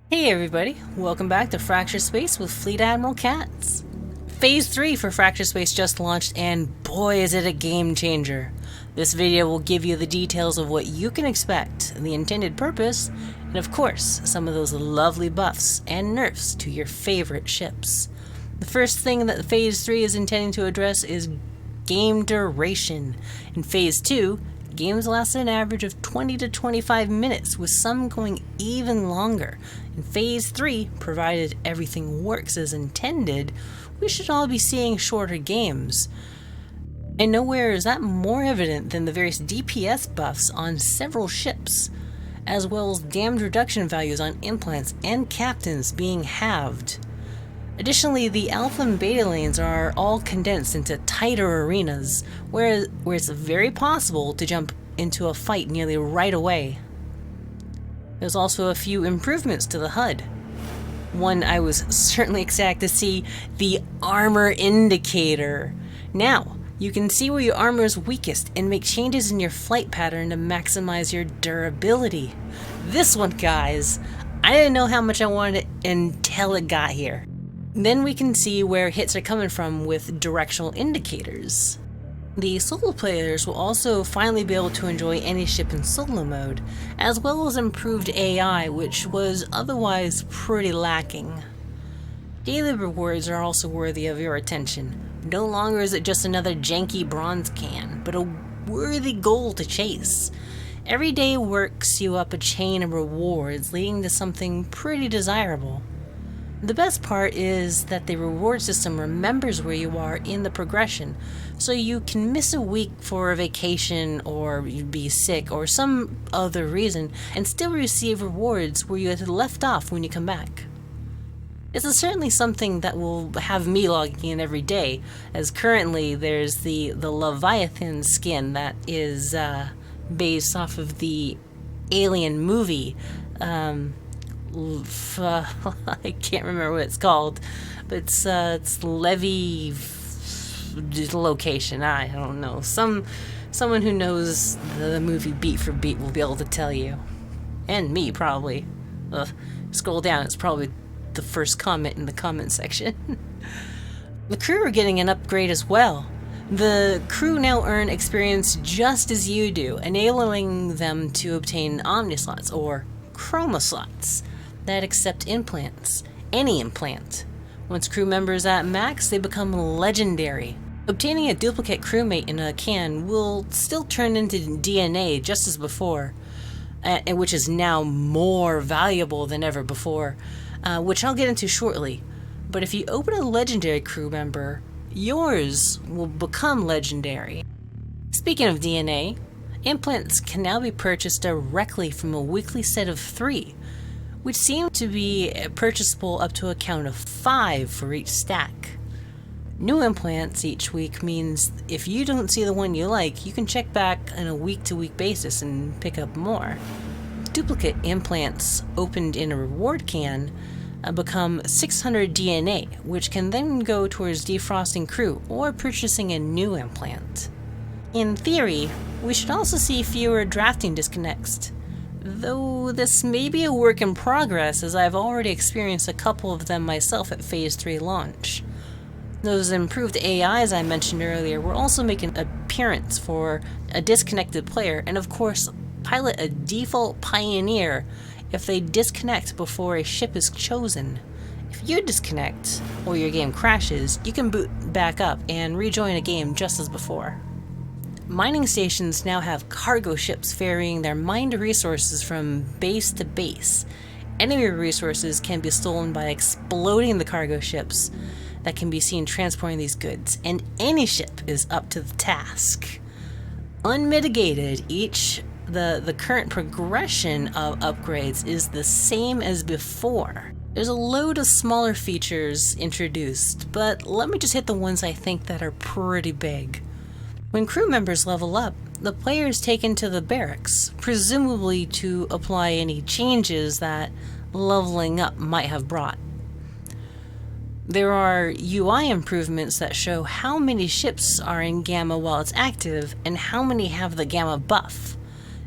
Hey everybody, welcome back to Fracture Space with Fleet Admiral Katz. Phase 3 for Fracture Space just launched, and boy is it a game changer. This video will give you the details of what you can expect, the intended purpose, and of course, some of those lovely buffs and nerfs to your favorite ships. The first thing that Phase 3 is intending to address is game duration. In Phase 2, games last an average of 20 to 25 minutes, with some going even longer. In Phase 3, provided everything works as intended, we should all be seeing shorter games. And nowhere is that more evident than the various DPS buffs on several ships, as well as damage reduction values on implants and captains being halved. Additionally, the alpha and beta lanes are all condensed into tighter arenas, where it's very possible to jump into a fight nearly right away. There's also a few improvements to the HUD. One I was certainly ecstatic to see, the armor indicator. Now, you can see where your armor is weakest and make changes in your flight pattern to maximize your durability. This one, guys, I didn't know how much I wanted it until it got here. Then we can see where hits are coming from with directional indicators. The solo players will also finally be able to enjoy any ship in solo mode, as well as improved AI, which was otherwise pretty lacking. Daily rewards are also worthy of your attention. No longer is it just another janky bronze can, but a worthy goal to chase. Every day works you up a chain of rewards, leading to something pretty desirable. The best part is that the reward system remembers where you are in the progression, so you can miss a week for a vacation or you'd be sick or some other reason and still receive rewards where you had left off when you come back. This is certainly something that will have me logging in every day, as currently there's the Leviathan skin that is based off of the Alien movie. I can't remember what it's called, but it's Levy location. I don't know. Someone who knows the movie beat for beat will be able to tell you, and me probably. Scroll down. It's probably the first comment in the comment section. The crew are getting an upgrade as well. The crew now earn experience just as you do, enabling them to obtain Omni slots or Chroma slots that accept implants, any implant. Once crew members at max, they become legendary. Obtaining a duplicate crewmate in a can will still turn into DNA just as before, which is now more valuable than ever before, which I'll get into shortly. But if you open a legendary crew member, yours will become legendary. Speaking of DNA, implants can now be purchased directly from a weekly set of 3, which seem to be purchasable up to a count of 5 for each stack. New implants each week means if you don't see the one you like, you can check back on a week-to-week basis and pick up more. Duplicate implants opened in a reward can become 600 DNA, which can then go towards defrosting crew or purchasing a new implant. In theory, we should also see fewer drafting disconnects, though this may be a work in progress, as I've already experienced a couple of them myself at Phase 3 launch. Those improved AIs I mentioned earlier will also make an appearance for a disconnected player, and of course pilot a default pioneer if they disconnect before a ship is chosen. If you disconnect or your game crashes, you can boot back up and rejoin a game just as before. Mining stations now have cargo ships ferrying their mined resources from base to base. Enemy resources can be stolen by exploding the cargo ships that can be seen transporting these goods, and any ship is up to the task. Unmitigated, the current progression of upgrades is the same as before. There's a load of smaller features introduced, but let me just hit the ones I think that are pretty big. When crew members level up, the player is taken to the barracks, presumably to apply any changes that leveling up might have brought. There are UI improvements that show how many ships are in Gamma while it's active and how many have the Gamma buff.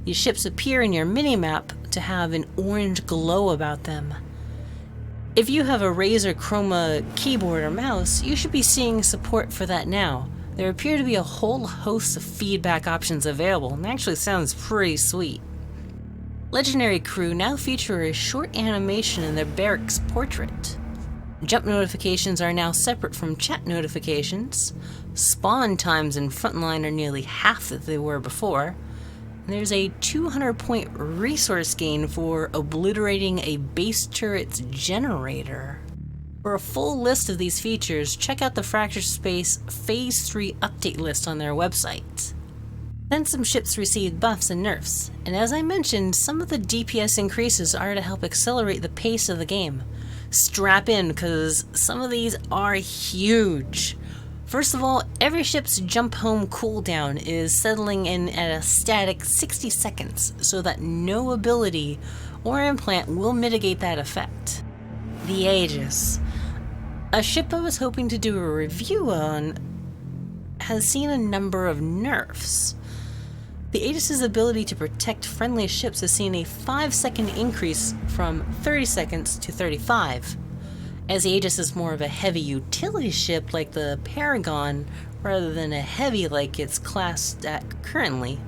These ships appear in your minimap to have an orange glow about them. If you have a Razer Chroma keyboard or mouse, you should be seeing support for that now. There appear to be a whole host of feedback options available, and actually sounds pretty sweet. Legendary crew now feature a short animation in their barracks portrait. Jump notifications are now separate from chat notifications. Spawn times in Frontline are nearly half that they were before. And there's a 200-point resource gain for obliterating a base turret's generator. For a full list of these features, check out the Fracture Space Phase 3 update list on their website. Then some ships received buffs and nerfs, and as I mentioned, some of the DPS increases are to help accelerate the pace of the game. Strap in, because some of these are huge. First of all, every ship's jump home cooldown is settling in at a static 60 seconds, so that no ability or implant will mitigate that effect. The Aegis. A ship I was hoping to do a review on has seen a number of nerfs. The Aegis' ability to protect friendly ships has seen a 5-second increase from 30 seconds to 35. As the Aegis is more of a heavy utility ship like the Paragon, rather than a heavy like it's classed at currently,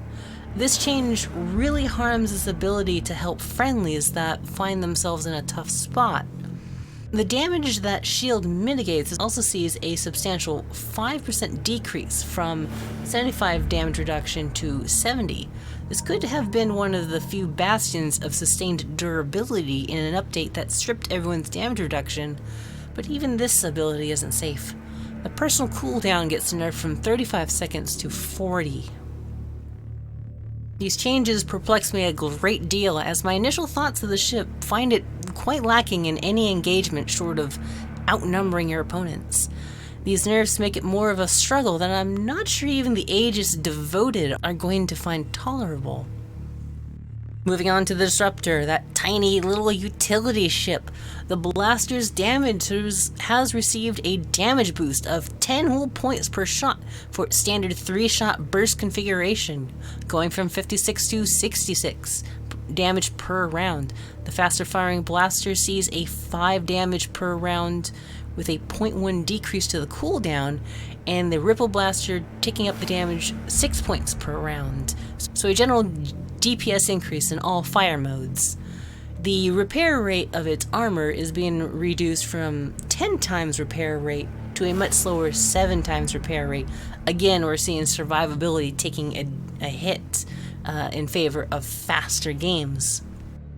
this change really harms its ability to help friendlies that find themselves in a tough spot. The damage that shield mitigates also sees a substantial 5% decrease from 75 damage reduction to 70. This could have been one of the few bastions of sustained durability in an update that stripped everyone's damage reduction, but even this ability isn't safe. The personal cooldown gets nerfed from 35 seconds to 40. These changes perplex me a great deal, as my initial thoughts of the ship find it quite lacking in any engagement short of outnumbering your opponents. These nerfs make it more of a struggle that I'm not sure even the Aegis devoted are going to find tolerable. Moving on to the Sceptre, that tiny little utility ship. The blaster's damage has received a damage boost of 10 whole points per shot for its standard 3-shot burst configuration, going from 56 to 66 damage per round. The faster firing blaster sees a 5 damage per round with a 0.1 decrease to the cooldown, and the Ripple Blaster taking up the damage 6 points per round. So a general DPS increase in all fire modes. The repair rate of its armor is being reduced from 10 times repair rate to a much slower 7 times repair rate. Again, we're seeing survivability taking a hit in favor of faster games.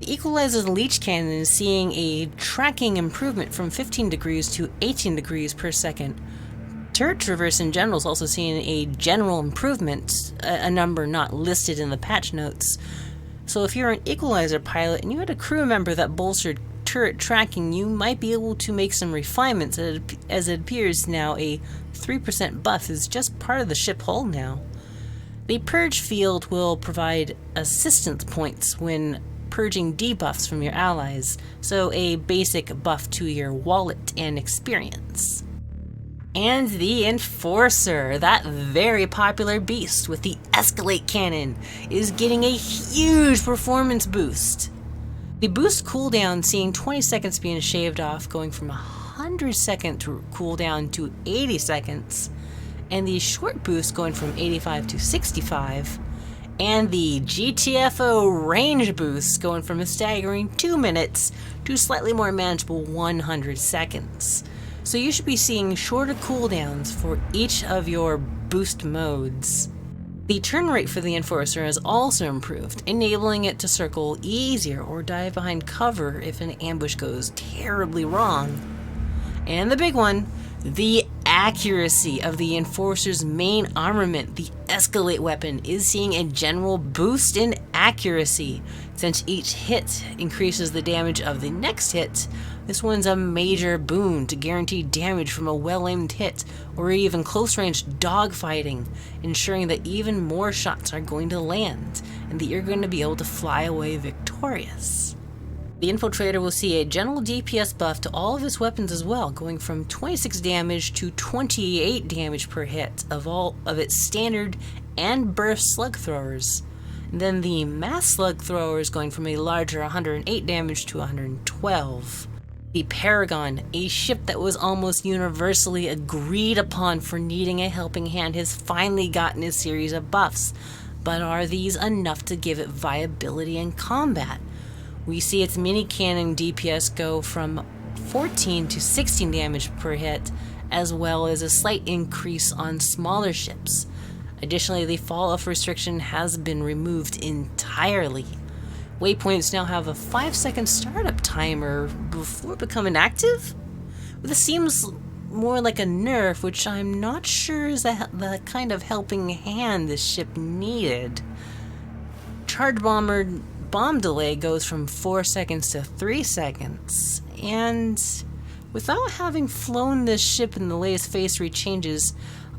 The Equalizer's Leech Cannon is seeing a tracking improvement from 15 degrees to 18 degrees per second. Turret Traverse in general is also seeing a general improvement, a number not listed in the patch notes. So if you're an Equalizer pilot and you had a crew member that bolstered turret tracking, you might be able to make some refinements, as it appears now a 3% buff is just part of the ship hull now. The Purge field will provide assistance points when purging debuffs from your allies, so a basic buff to your wallet and experience. And the Enforcer, that very popular beast with the Escalate Cannon, is getting a huge performance boost. The boost cooldown seeing 20 seconds being shaved off, going from 100 second cooldown to 80 seconds, and the short boost going from 85 to 65, and the GTFO range boost going from a staggering 2 minutes to slightly more manageable 100 seconds. So you should be seeing shorter cooldowns for each of your boost modes. The turn rate for the Enforcer has also improved, enabling it to circle easier or dive behind cover if an ambush goes terribly wrong. And the big one, the accuracy of the Enforcer's main armament, the Escalate weapon, is seeing a general boost in accuracy. Since each hit increases the damage of the next hit, this one's a major boon to guarantee damage from a well-aimed hit or even close-range dogfighting, ensuring that even more shots are going to land and that you're going to be able to fly away victorious. The Infiltrator will see a general DPS buff to all of his weapons as well, going from 26 damage to 28 damage per hit of all of its standard and burst slug throwers. And then the mass slug throwers going from a larger 108 damage to 112. The Paragon, a ship that was almost universally agreed upon for needing a helping hand, has finally gotten a series of buffs. But are these enough to give it viability in combat? We see its mini cannon DPS go from 14 to 16 damage per hit, as well as a slight increase on smaller ships. Additionally, the fall-off restriction has been removed entirely. Waypoints now have a 5-second startup timer before becoming active? This seems more like a nerf, which I'm not sure is the kind of helping hand this ship needed. Charge bomber bomb delay goes from 4 seconds to 3 seconds, and without having flown this ship in the latest Phase 3 changes,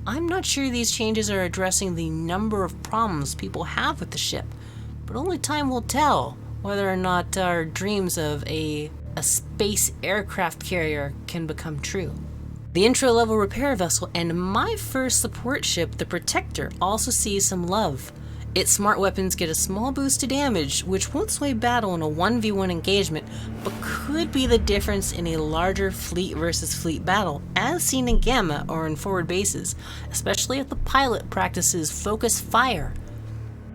I'm not sure these changes are addressing the number of problems people have with the ship, but only time will tell whether or not our dreams of a space aircraft carrier can become true. The intro-level repair vessel and my first support ship, the Protector, also sees some love. Its smart weapons get a small boost to damage, which won't sway battle in a 1v1 engagement, but could be the difference in a larger fleet versus fleet battle, as seen in Gamma or in forward bases, especially if the pilot practices focus fire.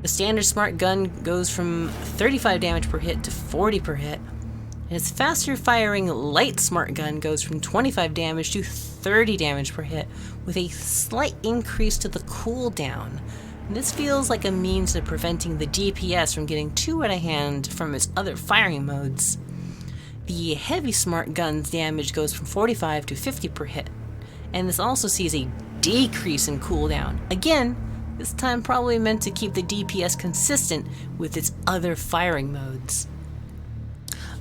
The standard smart gun goes from 35 damage per hit to 40 per hit, and its faster firing light smart gun goes from 25 damage to 30 damage per hit, with a slight increase to the cooldown. This feels like a means of preventing the DPS from getting too out of hand from its other firing modes. The heavy smart gun's damage goes from 45 to 50 per hit, and this also sees a decrease in cooldown. Again, this time probably meant to keep the DPS consistent with its other firing modes.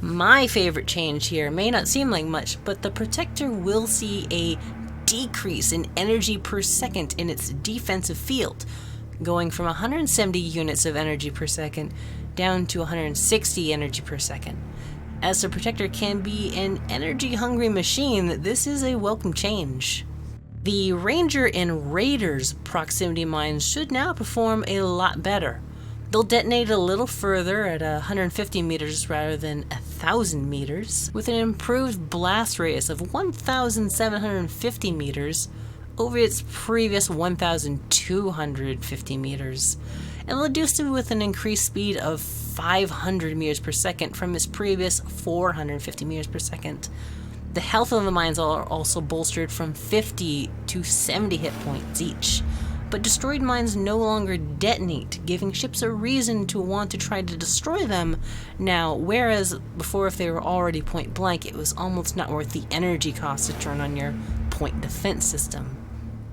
My favorite change here may not seem like much, but the Protector will see a decrease in energy per second in its defensive field, going from 170 units of energy per second down to 160 energy per second. As the Protector can be an energy-hungry machine, this is a welcome change. The Ranger and Raiders proximity mines should now perform a lot better. They'll detonate a little further at 150 meters rather than 1,000 meters, with an improved blast radius of 1,750 meters over its previous 1,250 meters, and reduced it with an increased speed of 500 meters per second from its previous 450 meters per second. The health of the mines are also bolstered from 50 to 70 hit points each, but destroyed mines no longer detonate, giving ships a reason to want to try to destroy them now, whereas before, if they were already point blank, it was almost not worth the energy cost to turn on your point defense system.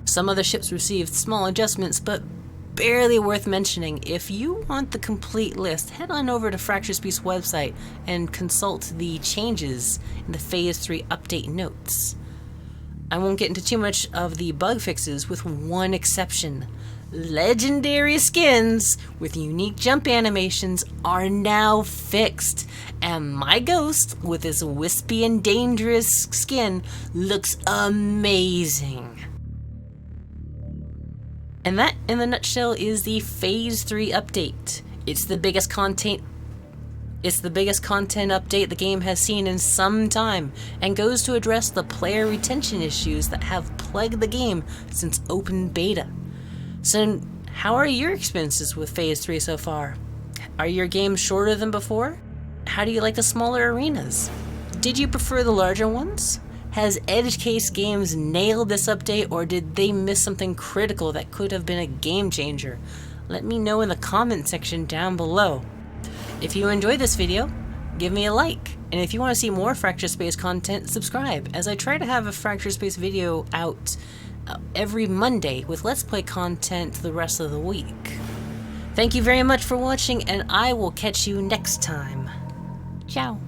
Some other ships received small adjustments, but barely worth mentioning. If you want the complete list, head on over to Fracture Space website and consult the changes in the Phase 3 update notes. I won't get into too much of the bug fixes, with one exception. Legendary skins with unique jump animations are now fixed, and my Ghost, with his wispy and dangerous skin, looks amazing. And that, in a nutshell, is the Phase 3 update. It's the biggest content update the game has seen in some time, and goes to address the player retention issues that have plagued the game since open beta. So, how are your experiences with Phase 3 so far? Are your games shorter than before? How do you like the smaller arenas? Did you prefer the larger ones? Has Edge Case Games nailed this update, or did they miss something critical that could have been a game changer? Let me know in the comment section down below. If you enjoyed this video, give me a like, and if you want to see more Fracture Space content, subscribe, as I try to have a Fracture Space video out every Monday with Let's Play content the rest of the week. Thank you very much for watching, and I will catch you next time. Ciao.